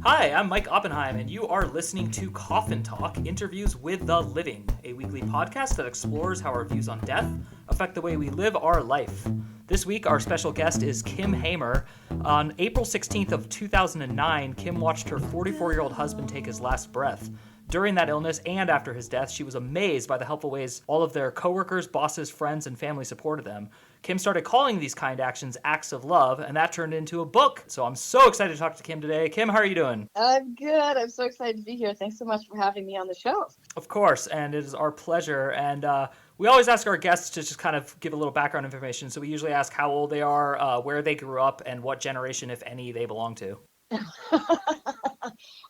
Hi, I'm Mike Oppenheim, and you are listening to Coffin Talk Interviews with the Living, a weekly podcast that explores how our views on death affect the way we live our life. This week, our special guest is Kim Hamer. On April 16th of 2009, Kim watched her 44-year-old husband take his last breath. During that illness and after his death, she was amazed by the helpful ways all of their coworkers, bosses, friends, and family supported them. Kim started calling these kind actions acts of love, and that turned into a book. So I'm so excited to talk to Kim today. Kim, how are you doing? I'm good. I'm so excited to be here. Thanks so much for having me on the show. Of course, and it is our pleasure. And we always ask our guests to just kind of give a little background information. So we usually ask how old they are, where they grew up, and what generation, if any, they belong to.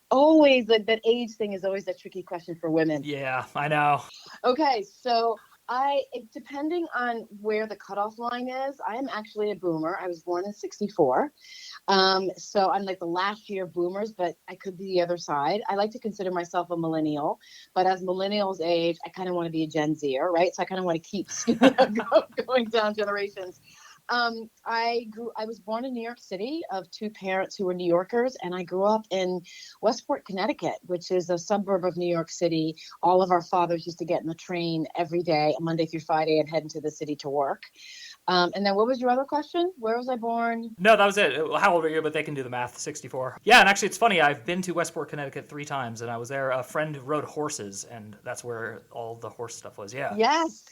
Always that age thing is always a tricky question for women. Yeah, I know. Okay, so depending on where the cutoff line is, I am actually a boomer. I was born in 64. So I'm like the last year boomers, but I could be the other side. I like to consider myself a millennial, but as millennials age, I kind of want to be a Gen Zer, right? So I kind of want to keep going down generations. I was born in New York City of two parents who were New Yorkers, and I grew up in Westport, Connecticut, which is a suburb of New York City. All of our fathers used to get in the train every day, Monday through Friday, and head into the city to work. And then what was your other question? Where was I born? No, that was it. How old are you? But they can do the math. 64. Yeah, and actually, it's funny. I've been to Westport, Connecticut 3 times, and I was there. A friend rode horses, and that's where all the horse stuff was. Yeah. Yes.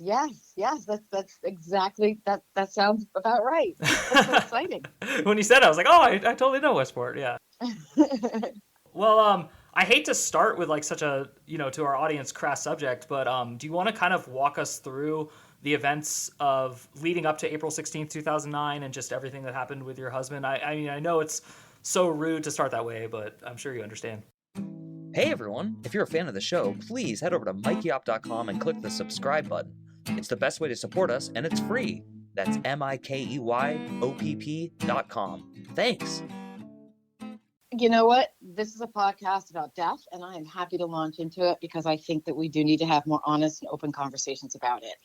That's exactly that. That sounds about right. That's so exciting. When you said it, I was like, oh, I totally know Westport. Yeah. Well, I hate to start with like such a, to our audience, crass subject, but do you want to kind of walk us through the events of leading up to April 16th, 2009, and just everything that happened with your husband? I mean, I know it's so rude to start that way, but I'm sure you understand. Hey everyone, if you're a fan of the show, please head over to mikeyop.com and click the subscribe button. It's the best way to support us, and it's free. That's MIKEYOPP.com. Thanks. You know what? This is a podcast about death, and I am happy to launch into it because I think that we do need to have more honest and open conversations about it.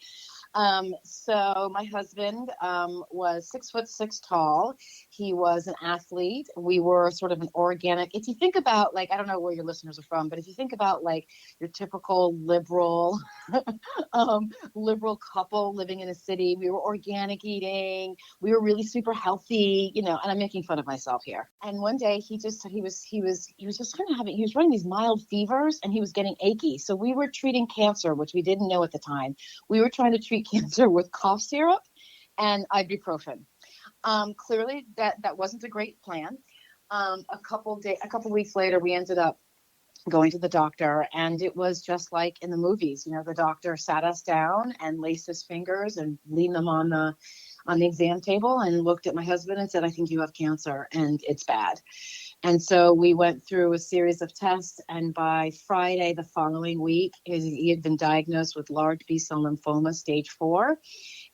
So my husband was 6'6" tall. He was an athlete. We were sort of an organic. If you think about, like, I don't know where your listeners are from, but if you think about like your typical liberal, liberal couple living in a city, we were organic eating. We were really super healthy, and I'm making fun of myself here. And one day he was just kind of he was running these mild fevers, and he was getting achy. So we were treating cancer, which we didn't know at the time. We were trying to treat cancer with cough syrup and ibuprofen. Clearly that wasn't a great plan. A couple weeks later, we ended up going to the doctor, and it was just like in the movies. The doctor sat us down and laced his fingers and leaned them on the exam table and looked at my husband and said, "I think you have cancer, and it's bad." And so we went through a series of tests, and by Friday the following week, he had been diagnosed with large B-cell lymphoma, stage 4.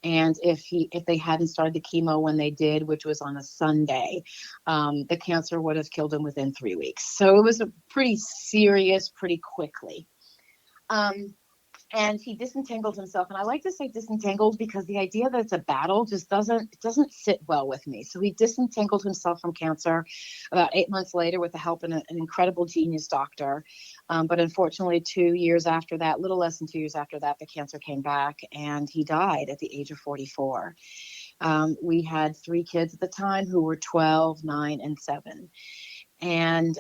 And if they hadn't started the chemo when they did, which was on a Sunday, the cancer would have killed him within 3 weeks. So it was a pretty serious, pretty quickly. And he disentangled himself. And I like to say disentangled because the idea that it's a battle just doesn't sit well with me. So he disentangled himself from cancer about 8 months later with the help of an incredible genius doctor. But unfortunately, 2 years after that, little less than 2 years after that, the cancer came back and he died at the age of 44. We had 3 kids at the time who were 12, 9, and 7. And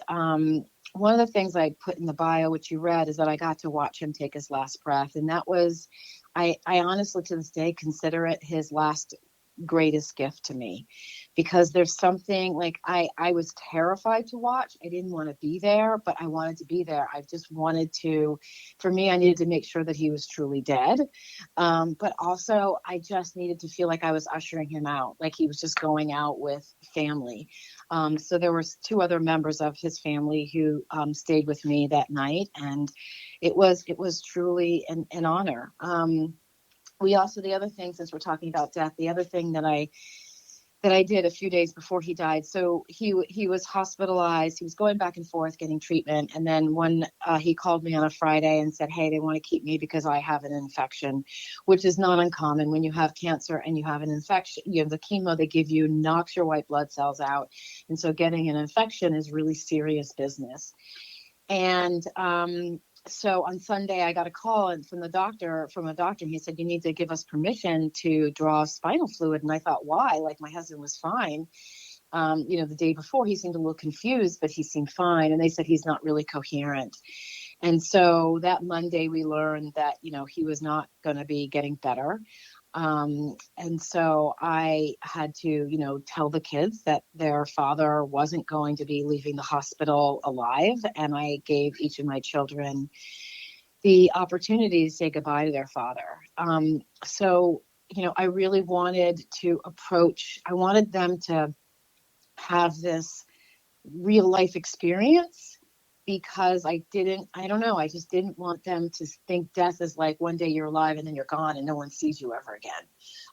one of the things I put in the bio, which you read, is that I got to watch him take his last breath. And that was, I honestly to this day consider it his last greatest gift to me, because there's something like I was terrified to watch. I didn't want to be there, but I wanted to be there. I just wanted to, for me, I needed to make sure that he was truly dead. But also I just needed to feel like I was ushering him out, like he was just going out with family. So there was 2 other members of his family who stayed with me that night, and it was truly an honor. We also, the other thing, since we're talking about death, the other thing that I that I did a few days before he died. So he was hospitalized. He was going back and forth getting treatment. And then he called me on a Friday and said, hey, they want to keep me because I have an infection, which is not uncommon when you have cancer and you have an infection. You have the chemo they give you knocks your white blood cells out. And so getting an infection is really serious business. And so on Sunday, I got a call from a doctor. He said, you need to give us permission to draw spinal fluid. And I thought, why? Like, my husband was fine. The day before, he seemed a little confused, but he seemed fine. And they said he's not really coherent. And so that Monday, we learned that, he was not going to be getting better. And so I had to, tell the kids that their father wasn't going to be leaving the hospital alive. And I gave each of my children the opportunity to say goodbye to their father. I really wanted I wanted them to have this real life experience, because I just didn't want them to think death is like one day you're alive and then you're gone and no one sees you ever again.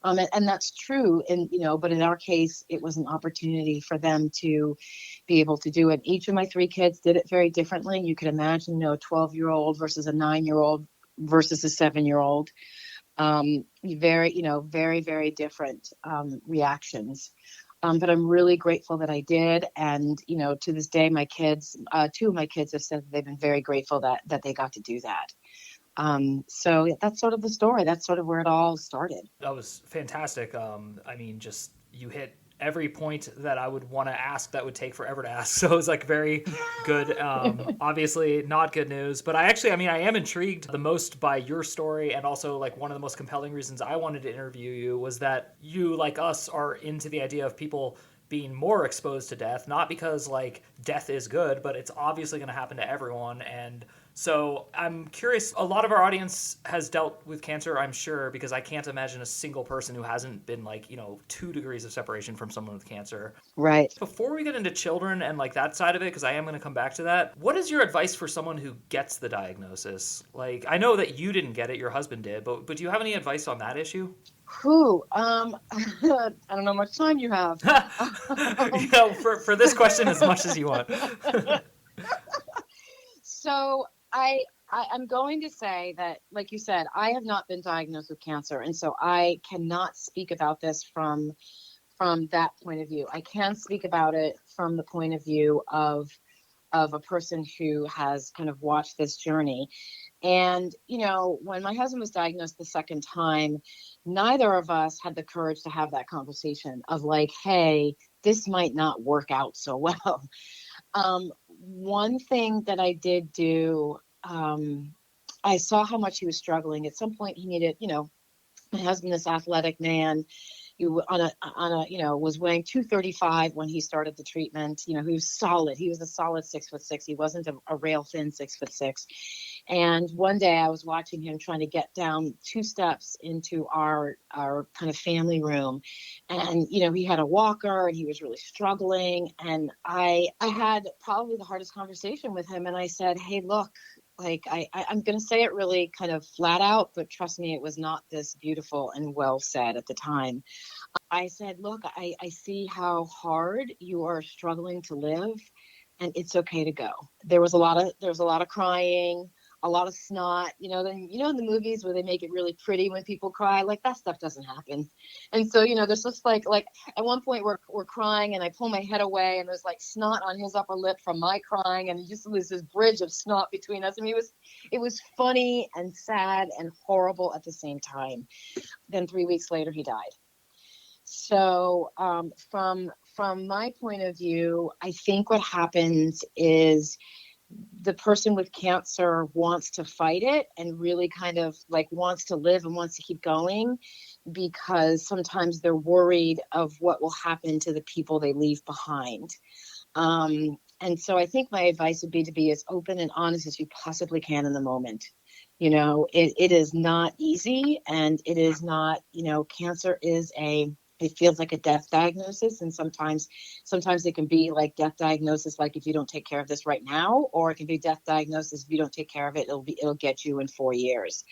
And that's true. But in our case, it was an opportunity for them to be able to do it. Each of my three kids did it very differently. You could imagine, a 12-year-old versus a 9-year-old versus a 7-year-old. Very, very different reactions. But I'm really grateful that I did. And, to this day, my kids, two of my kids have said that they've been very grateful that they got to do that. That's sort of the story. That's sort of where it all started. That was fantastic. Just you hit every point that I would want to ask that would take forever to ask. So it was like very good. Obviously not good news, but I am intrigued the most by your story. And also, like, one of the most compelling reasons I wanted to interview you was that you, like us, are into the idea of people being more exposed to death, not because like death is good, but it's obviously going to happen to everyone. And so I'm curious, a lot of our audience has dealt with cancer, I'm sure, because I can't imagine a single person who hasn't been 2 degrees of separation from someone with cancer. Right. Before we get into children and like that side of it, because I am going to come back to that, what is your advice for someone who gets the diagnosis? Like, I know that you didn't get it, your husband did, but do you have any advice on that issue? I don't know how much time you have. For this question, as much as you want. So I'm going to say that, like you said, I have not been diagnosed with cancer. And so I cannot speak about this from that point of view. I can speak about it from the point of view of a person who has kind of watched this journey. And, when my husband was diagnosed the second time, neither of us had the courage to have that conversation of like, hey, this might not work out so well. One thing that I did do, I saw how much he was struggling. At some point he needed, my husband, this athletic man, was weighing 235 when he started the treatment. He was solid. He was a solid 6'6". He wasn't a rail thin 6'6". And one day I was watching him trying to get down 2 steps into our kind of family room. And, he had a walker and he was really struggling. And I had probably the hardest conversation with him. And I said, hey, look, like, I'm going to say it really kind of flat out, but trust me, it was not this beautiful and well said at the time. I said, look, I see how hard you are struggling to live, and it's okay to go. There was a lot of crying, a lot of snot, in the movies where they make it really pretty when people cry, like that stuff doesn't happen. And so, there's just like at one point we're crying and I pull my head away and there's like snot on his upper lip from my crying. And just was this bridge of snot between us. I mean, it was funny and sad and horrible at the same time. Then 3 weeks later, he died. So from my point of view, I think what happens is the person with cancer wants to fight it and really kind of like wants to live and wants to keep going, because sometimes they're worried of what will happen to the people they leave behind. And so I think my advice would be to be as open and honest as you possibly can in the moment. It is not easy, and it is not, cancer is it feels like a death diagnosis. And sometimes it can be like death diagnosis, like if you don't take care of this right now, or it can be death diagnosis. If you don't take care of it, it'll get you in 4 years.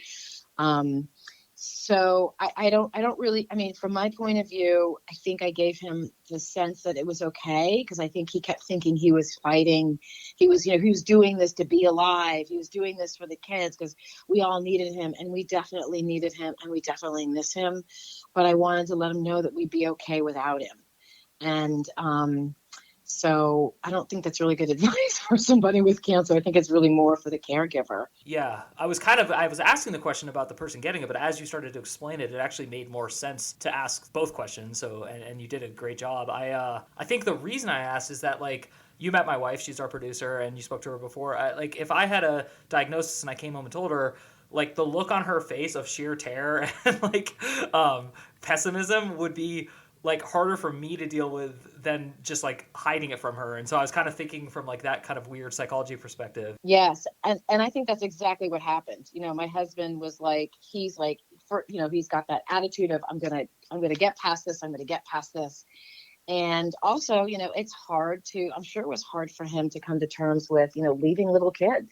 So I don't really, I mean, from my point of view, I think I gave him the sense that it was okay, because I think he kept thinking he was fighting. He was doing this to be alive. He was doing this for the kids because we all needed him, and we definitely needed him, and we definitely miss him. But I wanted to let him know that we'd be okay without him. And so I don't think that's really good advice for somebody with cancer. I think it's really more for the caregiver. Yeah, I was asking the question about the person getting it, but as you started to explain it, it actually made more sense to ask both questions. So, and you did a great job. I think the reason I asked is that, like, you met my wife, she's our producer, and you spoke to her before. Like, if I had a diagnosis and I came home and told her, like, the look on her face of sheer terror and like pessimism would be like harder for me to deal with than just like hiding it from her. And so I was kind of thinking from like that kind of weird psychology perspective. Yes. And I think that's exactly what happened. My husband was like, he's like, he's got that attitude of, I'm going to get past this. I'm going to get past this. And also, it's hard I'm sure it was hard for him to come to terms with, leaving little kids,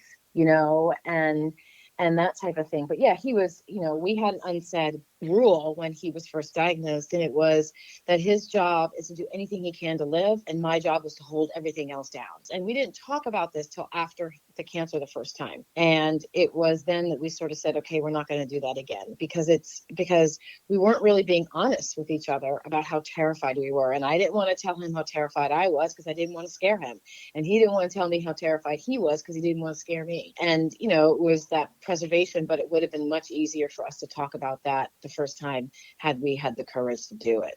and that type of thing. But yeah, he was, we had an unsaid rule when he was first diagnosed, and it was that his job is to do anything he can to live, and my job was to hold everything else down. And we didn't talk about this till after the cancer the first time. And it was then that we sort of said, okay, we're not going to do that again, because we weren't really being honest with each other about how terrified we were. And I didn't want to tell him how terrified I was because I didn't want to scare him. And he didn't want to tell me how terrified he was because he didn't want to scare me. And, it was that preservation, but it would have been much easier for us to talk about that the first time had we had the courage to do it.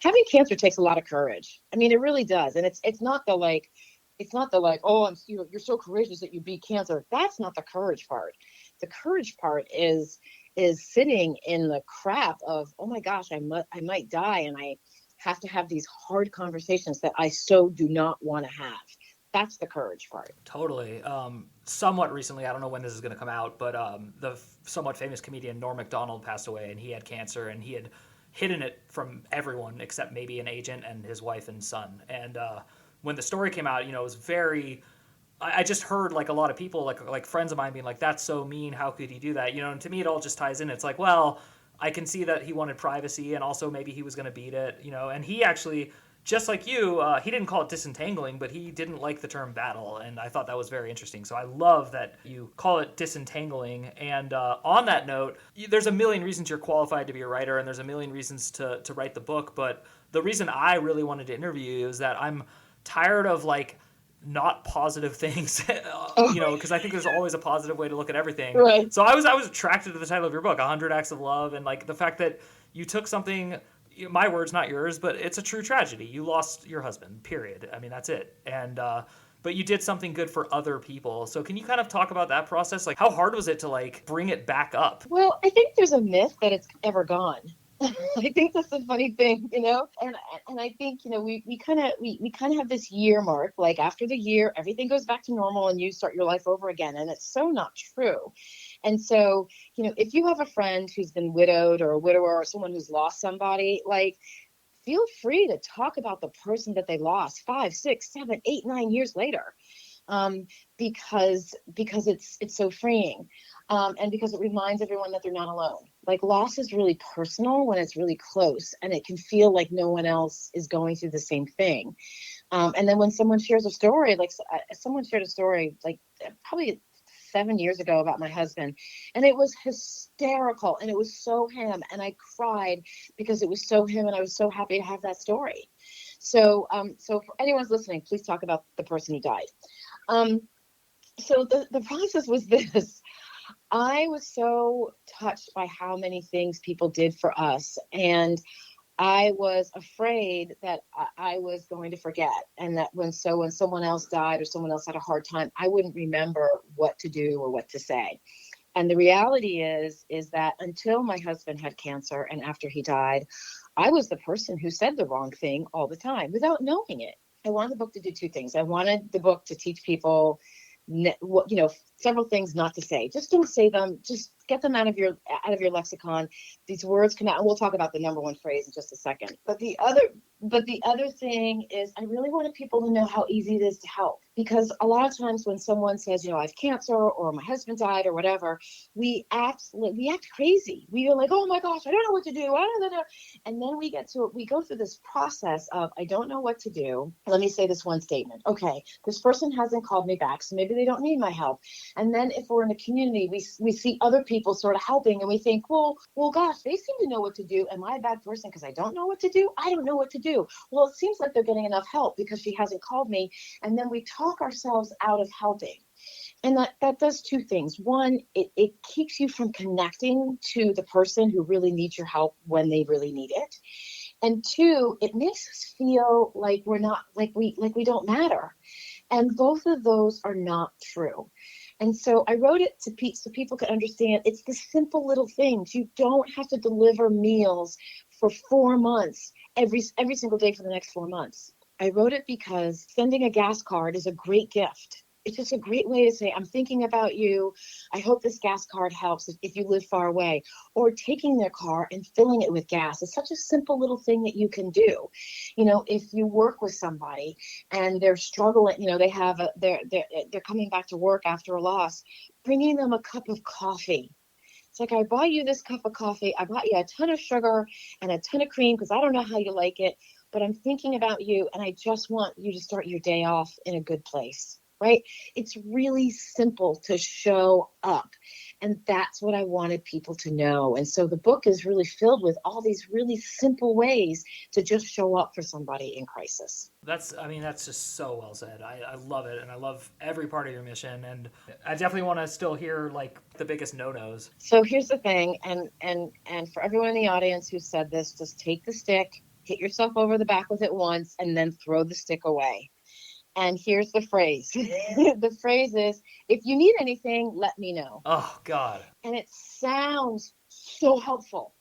Having cancer takes a lot of courage. I mean, it really does. And it's not the like, oh, you're so courageous that you beat cancer. That's not the courage part. The courage part is sitting in the crap of, oh my gosh, I might die, and I have to have these hard conversations that I so do not want to have. That's the courage part. Totally. Somewhat recently, I don't know when this is going to come out, but the somewhat famous comedian Norm Macdonald passed away, and he had cancer, and he had hidden it from everyone except maybe an agent and his wife and son. And when the story came out, it was very... I just heard like a lot of people, like friends of mine being like, that's so mean. How could he do that? And to me, it all just ties in. It's like, well, I can see that he wanted privacy, and also maybe he was going to beat it, and he actually... Just like you, he didn't call it disentangling, but he didn't like the term battle, and I thought that was very interesting. So I love that you call it disentangling. And on that note, there's a million reasons you're qualified to be a writer, and there's a million reasons to write the book. But the reason I really wanted to interview you is that I'm tired of like not positive things, because I think there's always a positive way to look at everything. Right. So I was attracted to the title of your book, 100 Acts of Love, and like the fact that you took something... My words, not yours, but it's a true tragedy. You lost your husband, period. I mean, that's it. And but you did something good for other people. So can you kind of talk about that process? Like, how hard was it to like bring it back up? Well, I think there's a myth that it's ever gone. I think that's the funny thing, and I think we kind of have this year mark, like after the year everything goes back to normal and you start your life over again, and it's so not true. And so if you have a friend who's been widowed or a widower or someone who's lost somebody, like, feel free to talk about the person that they lost 5, 6, 7, 8, 9 years later, because it's so freeing. And because it reminds everyone that they're not alone. Like, loss is really personal when it's really close, and it can feel like no one else is going through the same thing. And then when someone shares a story, like someone shared a story like probably 7 years ago about my husband, and it was hysterical, and it was so him, and I cried because it was so him, and I was so happy to have that story. So for anyone's listening, please talk about the person who died. So the process was this. I was so touched by how many things people did for us, and I was afraid that I was going to forget, and that when someone else died or someone else had a hard time, I wouldn't remember what to do or what to say. And the reality is that until my husband had cancer and after he died, I was the person who said the wrong thing all the time without knowing it. I wanted the book to do two things. I wanted the book to teach people several things not to say. Just don't say them. Just get them out of your lexicon. These words come out, and we'll talk about the number one phrase in just a second. But the other thing is, I really wanted people to know how easy it is to help, because a lot of times when someone says, I have cancer, or my husband died, or whatever, we act crazy. We are like, oh my gosh, I don't know what to do. I don't know. And then we go through this process of, I don't know what to do. Let me say this one statement. Okay, this person hasn't called me back, so maybe they don't need my help. And then if we're in a community, we see other people sort of helping, and we think, well, gosh, they seem to know what to do. Am I a bad person because I don't know what to do? I don't know what to do. Well, it seems like they're getting enough help because she hasn't called me. And then we talk ourselves out of helping. And that does two things. One, it keeps you from connecting to the person who really needs your help when they really need it. And two, it makes us feel like we're not, like we don't matter. And both of those are not true. And so I wrote it so people could understand it's the simple little things. You don't have to deliver meals for 4 months every single day for the next 4 months. I wrote it because sending a gas card is a great gift. It's just a great way to say, I'm thinking about you. I hope this gas card helps if you live far away. Or taking their car and filling it with gas. It's such a simple little thing that you can do. If you work with somebody and they're struggling, they're coming back to work after a loss, bringing them a cup of coffee. It's like, I bought you this cup of coffee. I bought you a ton of sugar and a ton of cream because I don't know how you like it, but I'm thinking about you and I just want you to start your day off in a good place. Right? It's really simple to show up. And that's what I wanted people to know. And so the book is really filled with all these really simple ways to just show up for somebody in crisis. That's just so well said. I love it. And I love every part of your mission. And I definitely want to still hear like the biggest no-nos. So here's the thing. And for everyone in the audience who said this, just take the stick, hit yourself over the back with it once, and then throw the stick away. And here's the phrase. The phrase is, if you need anything, let me know. Oh, God. And it sounds so helpful.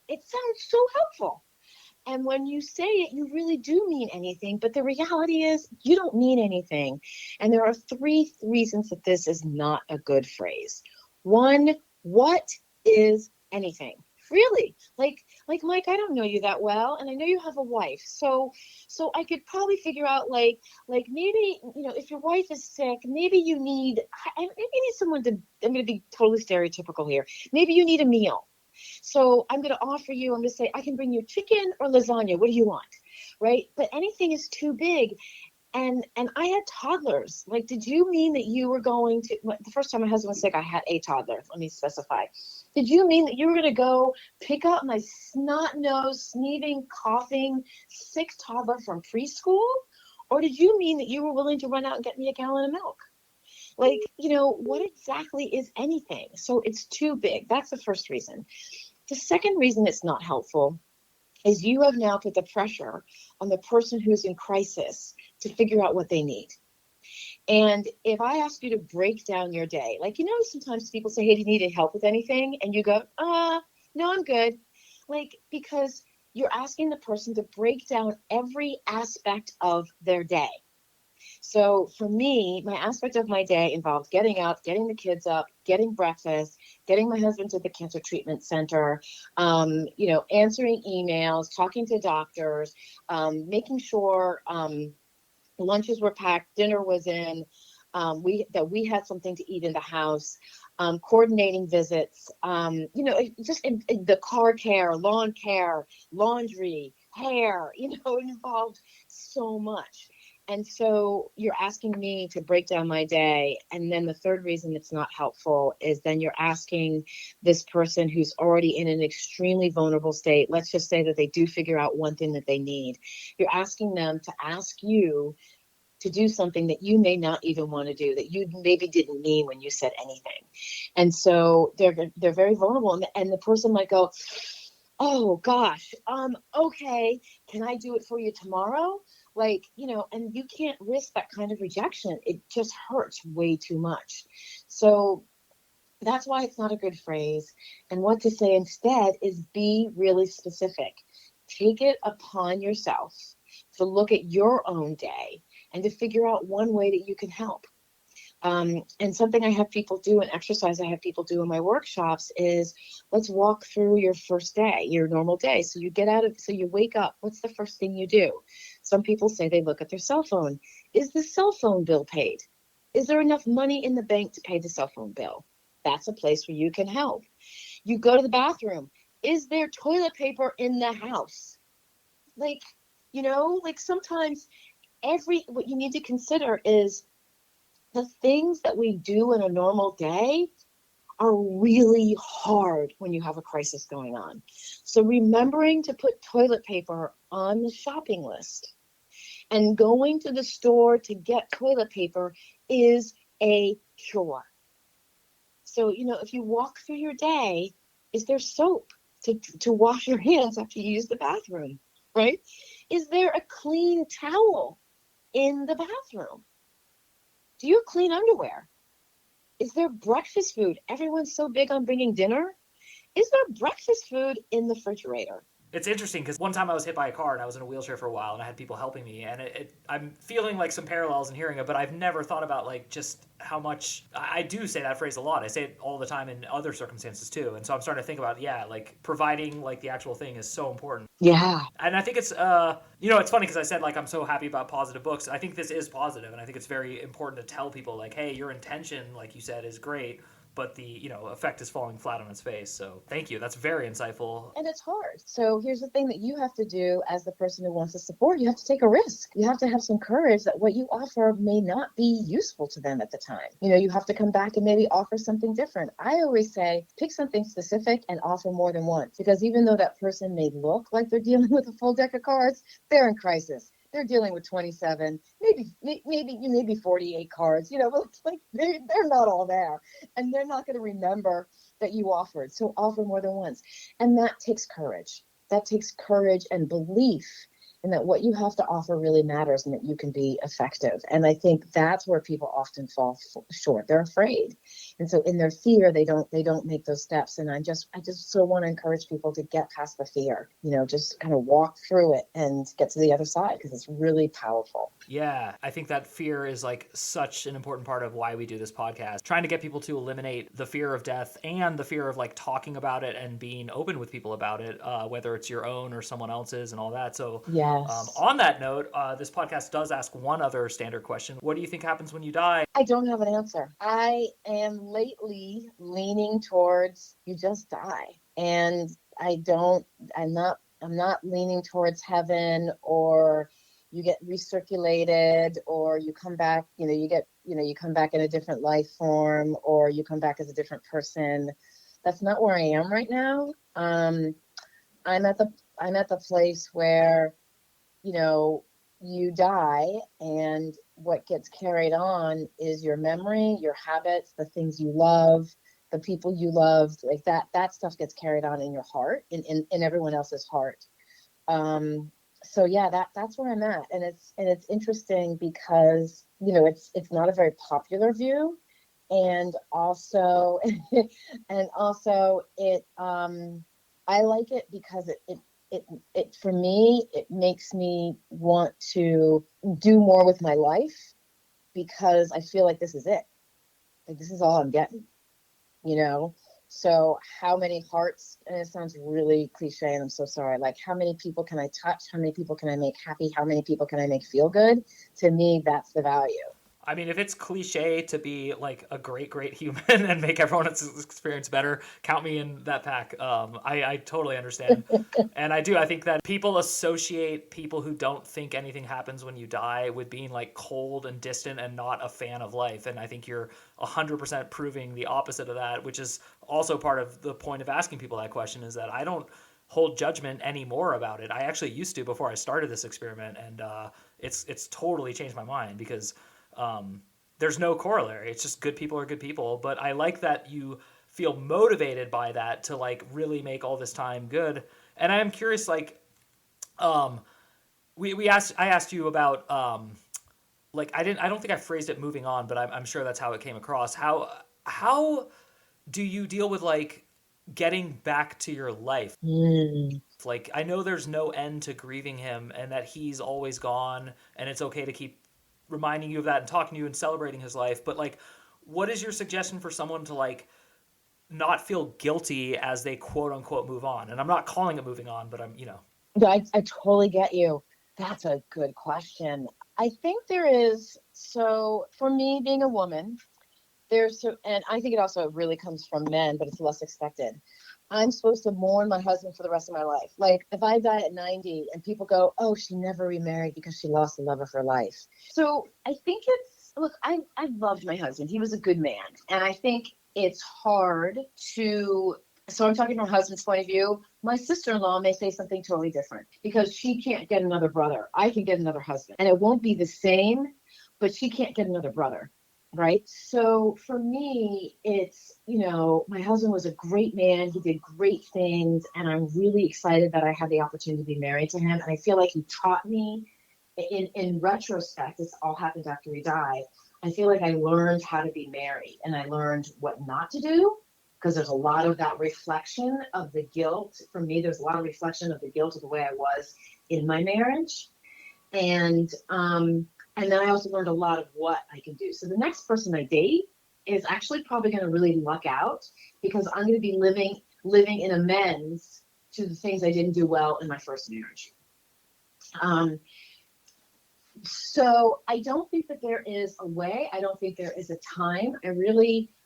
And when you say it, you really do mean anything. But the reality is you don't mean anything. And there are 3 reasons that this is not a good phrase. 1, what is anything? Really? Like Mike, I don't know you that well, and I know you have a wife. So I could probably figure out like maybe, if your wife is sick, maybe you need someone to, I'm going to be totally stereotypical here. Maybe you need a meal. So I'm going to offer you, I'm going to say, I can bring you chicken or lasagna. What do you want? Right? But anything is too big. And I had toddlers. Like, did you mean that you were going to, the first time my husband was sick, I had a toddler. Let me specify. Did you mean that you were going to go pick up my snot-nosed, sneezing, coughing, sick toddler from preschool? Or did you mean that you were willing to run out and get me a gallon of milk? Like, what exactly is anything? So it's too big. That's the first reason. The second reason it's not helpful is you have now put the pressure on the person who's in crisis to figure out what they need. And if I ask you to break down your day, like, sometimes people say, hey, do you need any help with anything? And you go, no, I'm good. Like, because you're asking the person to break down every aspect of their day. So for me, my aspect of my day involved getting up, getting the kids up, getting breakfast, getting my husband to the cancer treatment center, answering emails, talking to doctors, making sure lunches were packed, dinner was in, we had something to eat in the house, coordinating visits, just in the car care, lawn care, laundry, hair, it involved so much. And so you're asking me to break down my day. And then the third reason it's not helpful is then you're asking this person who's already in an extremely vulnerable state. Let's just say that they do figure out one thing that they need. You're asking them to ask you to do something that you may not even want to do, that you maybe didn't mean when you said anything. And so they're very vulnerable. And the person might go, oh gosh, okay, can I do it for you tomorrow? Like, and you can't risk that kind of rejection. It just hurts way too much. So that's why it's not a good phrase. And what to say instead is be really specific. Take it upon yourself to look at your own day and to figure out one way that you can help. And something I have people do, an exercise I have people do in my workshops is let's walk through your first day, your normal day. So you wake up. What's the first thing you do? Some people say they look at their cell phone. Is the cell phone bill paid? Is there enough money in the bank to pay the cell phone bill? That's a place where you can help. You go to the bathroom. Is there toilet paper in the house? Like, like sometimes what you need to consider is the things that we do in a normal day are really hard when you have a crisis going on. So remembering to put toilet paper on the shopping list and going to the store to get toilet paper is a chore. So, if you walk through your day, is there soap to wash your hands after you use the bathroom, right? Is there a clean towel in the bathroom? Do you have clean underwear? Is there breakfast food? Everyone's so big on bringing dinner. Is there breakfast food in the refrigerator? It's interesting because one time I was hit by a car and I was in a wheelchair for a while and I had people helping me, and I'm feeling like some parallels in hearing it, but I've never thought about like just how much I do say that phrase a lot. I say it all the time in other circumstances too, and so I'm starting to think about like providing like the actual thing is so important. Yeah. And I think it's it's funny because I said like I'm so happy about positive books. I think this is positive, and I think it's very important to tell people like, hey, your intention, like you said, is great, but the effect is falling flat on its face. So thank you. That's very insightful. And it's hard. So here's the thing that you have to do as the person who wants to support. You have to take a risk. You have to have some courage that what you offer may not be useful to them at the time. You have to come back and maybe offer something different. I always say pick something specific and offer more than once, because even though that person may look like they're dealing with a full deck of cards, they're in crisis. They're dealing with 27, maybe 48 cards, like they're not all there, and they're not going to remember that you offered. So offer more than once. And that takes courage. That takes courage and belief in that what you have to offer really matters and that you can be effective. And I think that's where people often fall short. They're afraid. And so in their fear, they don't make those steps. And I just so want to encourage people to get past the fear, just kind of walk through it and get to the other side, because it's really powerful. Yeah, I think that fear is like such an important part of why we do this podcast. Trying to get people to eliminate the fear of death and the fear of like talking about it and being open with people about it, whether it's your own or someone else's and all that. So yes. On that note, this podcast does ask one other standard question. What do you think happens when you die? I don't have an answer. I am lately leaning towards you just die. And I'm not leaning towards heaven or you get recirculated or you come back, you come back in a different life form or you come back as a different person. That's not where I am right now. I'm at the place where, you die, and what gets carried on is your memory, your habits, the things you love, the people you loved, like that stuff gets carried on in your heart, in everyone else's heart. So yeah, that's where I'm at. And it's interesting because, it's not a very popular view. And also, I like it because it for me, it makes me want to do more with my life, because I feel like this is it. Like this is all I'm getting, So how many hearts, and it sounds really cliche and I'm so sorry, like how many people can I touch? How many people can I make happy? How many people can I make feel good? To me, that's the value. I mean, if it's cliche to be like a great, great human and make everyone's experience better, count me in that pack. I totally understand. And I think that people associate people who don't think anything happens when you die with being like cold and distant and not a fan of life. And I think you're 100% proving the opposite of that, which is also part of the point of asking people that question, is that I don't hold judgment anymore about it. I actually used to before I started this experiment. And it's totally changed my mind, because there's no corollary. It's just good people are good people. But I like that you feel motivated by that to like really make all this time good. And I am curious, like, I asked you about, like, I don't think I phrased it moving on, but I'm sure that's how it came across. How do you deal with like getting back to your life? Like, I know there's no end to grieving him and that he's always gone and it's okay to keep reminding you of that and talking to you and celebrating his life. But like, what is your suggestion for someone to like not feel guilty as they quote unquote move on? And I'm not calling it moving on, but I'm, you know. Yeah, I totally get you. That's a good question. I think there is, so for me being a woman, and I think it also really comes from men, but it's less expected. I'm supposed to mourn my husband for the rest of my life. Like if I die at 90 and people go, oh, she never remarried because she lost the love of her life. So I think look, I loved my husband. He was a good man. And I think it's hard so I'm talking from a husband's point of view. My sister-in-law may say something totally different because she can't get another brother. I can get another husband and it won't be the same, but she can't get another brother. Right. So for me, it's, my husband was a great man. He did great things. And I'm really excited that I had the opportunity to be married to him. And I feel like he taught me in retrospect, this all happened after he died. I feel like I learned how to be married and I learned what not to do because there's a lot of that reflection of the guilt. For me, there's a lot of reflection of the guilt of the way I was in my marriage. And then I also learned a lot of what I can do. So the next person I date is actually probably going to really luck out because I'm going to be living in amends to the things I didn't do well in my first marriage. So I don't think that there is a way. I don't think there is a time.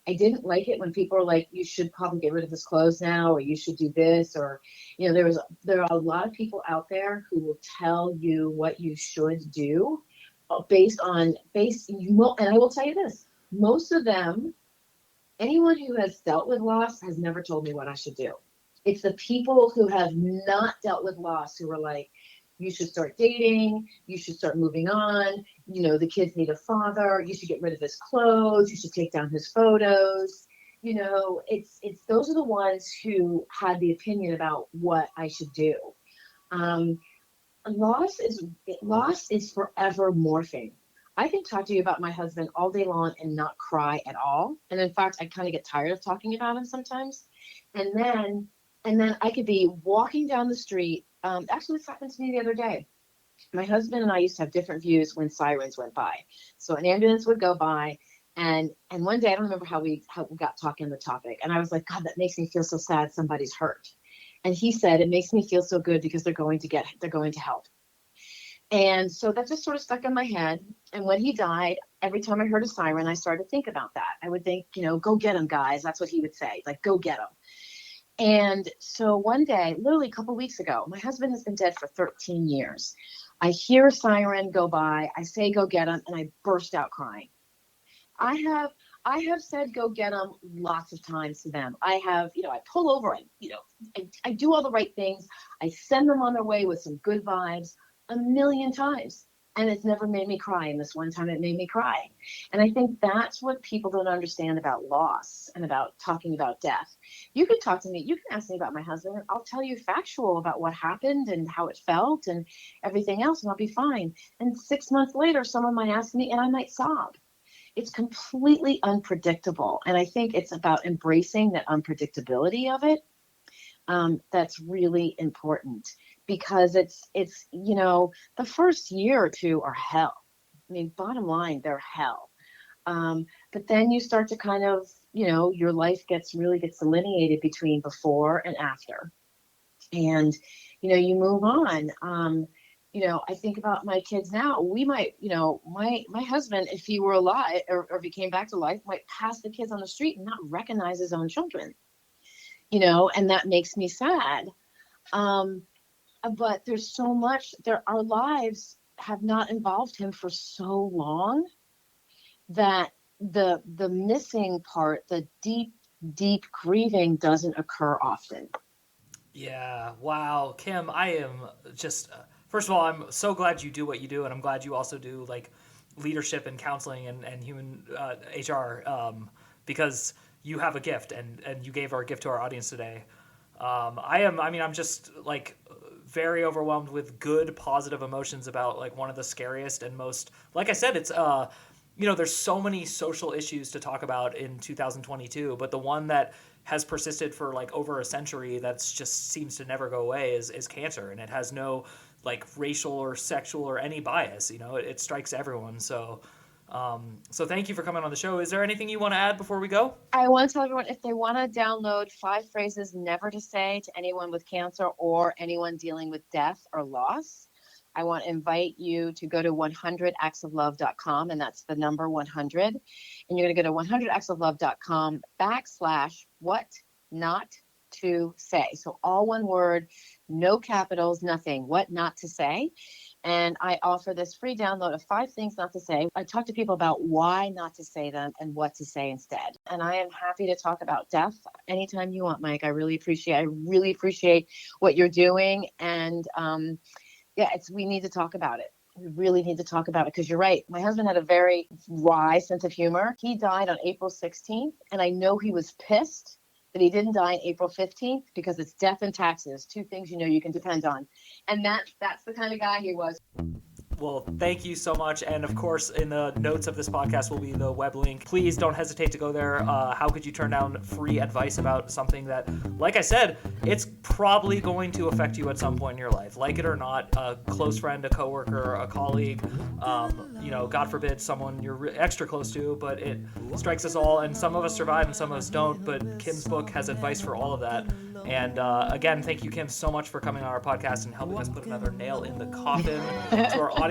I didn't like it when people are like, you should probably get rid of this clothes now, or you should do this, or, there are a lot of people out there who will tell you what you should do and I will tell you this, most of them, anyone who has dealt with loss has never told me what I should do. It's the people who have not dealt with loss who are like, you should start dating, you should start moving on, the kids need a father, you should get rid of his clothes, you should take down his photos. It's those are the ones who had the opinion about what I should do. Loss is forever morphing. I can talk to you about my husband all day long and not cry at all. And in fact, I kind of get tired of talking about him sometimes. And then I could be walking down the street. Actually, this happened to me the other day. My husband and I used to have different views when sirens went by. So an ambulance would go by, and one day, I don't remember how we got talking on the topic. And I was like, God, that makes me feel so sad somebody's hurt. And he said, it makes me feel so good because they're going to help. And so that just sort of stuck in my head. And when he died, every time I heard a siren, I started to think about that. I would think, go get him, guys. That's what he would say, like, go get him. And so one day, literally a couple of weeks ago, my husband has been dead for 13 years. I hear a siren go by. I say, go get him. And I burst out crying. I have said, go get them lots of times to them. I have, I pull over, I do all the right things. I send them on their way with some good vibes a million times. And it's never made me cry. And this one time it made me cry. And I think that's what people don't understand about loss and about talking about death. You can talk to me. You can ask me about my husband. And I'll tell you factual about what happened and how it felt and everything else. And I'll be fine. And 6 months later, someone might ask me and I might sob. It's completely unpredictable. And I think it's about embracing that unpredictability of it. That's really important because it's the first year or two are hell. I mean, bottom line, they're hell. But then you start to kind of, your life gets delineated between before and after. And, you move on. I think about my kids now. We might, my husband, if he were alive or if he came back to life, might pass the kids on the street and not recognize his own children, and that makes me sad. But there's so much our lives have not involved him for so long that the missing part, the deep grieving doesn't occur often. Yeah. Wow. Kim, I am just, first of all, I'm so glad you do what you do. And I'm glad you also do like leadership and counseling and human HR because you have a gift and you gave our gift to our audience today. I'm just like very overwhelmed with good, positive emotions about like one of the scariest and most, like I said, it's, there's so many social issues to talk about in 2022, but the one that has persisted for like over a century that's just seems to never go away is cancer. And it has no like racial or sexual or any bias. You know, it strikes everyone. So thank you for coming on the show. Is there anything you want to add before we go? I want to tell everyone, if they want to download 5 phrases never to say to anyone with cancer or anyone dealing with death or loss, I want to invite you to go to 100actsoflove.com, and that's the number 100. And you're going to go to 100actsoflove.com/what not to say. So all one word, no capitals, nothing, what not to say. And I offer this free download of 5 things not to say. I talk to people about why not to say them and what to say instead. And I am happy to talk about death anytime you want, Mike. I really appreciate what you're doing. And we need to talk about it. We really need to talk about it, because you're right. My husband had a very wry sense of humor. He died on April 16th, and I know he was pissed that he didn't die on April 15th, because it's death and taxes, 2 things you can depend on. And that's the kind of guy he was. Well, thank you so much. And of course, in the notes of this podcast will be the web link. Please don't hesitate to go there. How could you turn down free advice about something that, like I said, it's probably going to affect you at some point in your life, like it or not? A close friend, a coworker, a colleague, God forbid, someone you're extra close to, but it strikes us all. And some of us survive and some of us don't. But Kim's book has advice for all of that. And again, thank you, Kim, so much for coming on our podcast and helping us put another nail in the coffin. To our audience,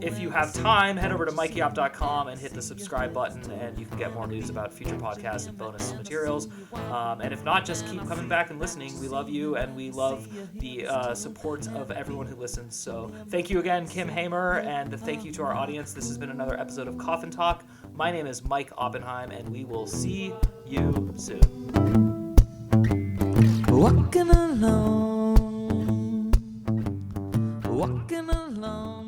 if you have time, head over to MikeyOp.com and hit the subscribe button, and you can get more news about future podcasts and bonus materials. And if not, just keep coming back and listening. We love you, and we love the support of everyone who listens. So thank you again, Kim Hamer, and thank you to our audience. This has been another episode of Coffin Talk. My name is Mike Oppenheim, and we will see you soon. Walking alone, walking alone.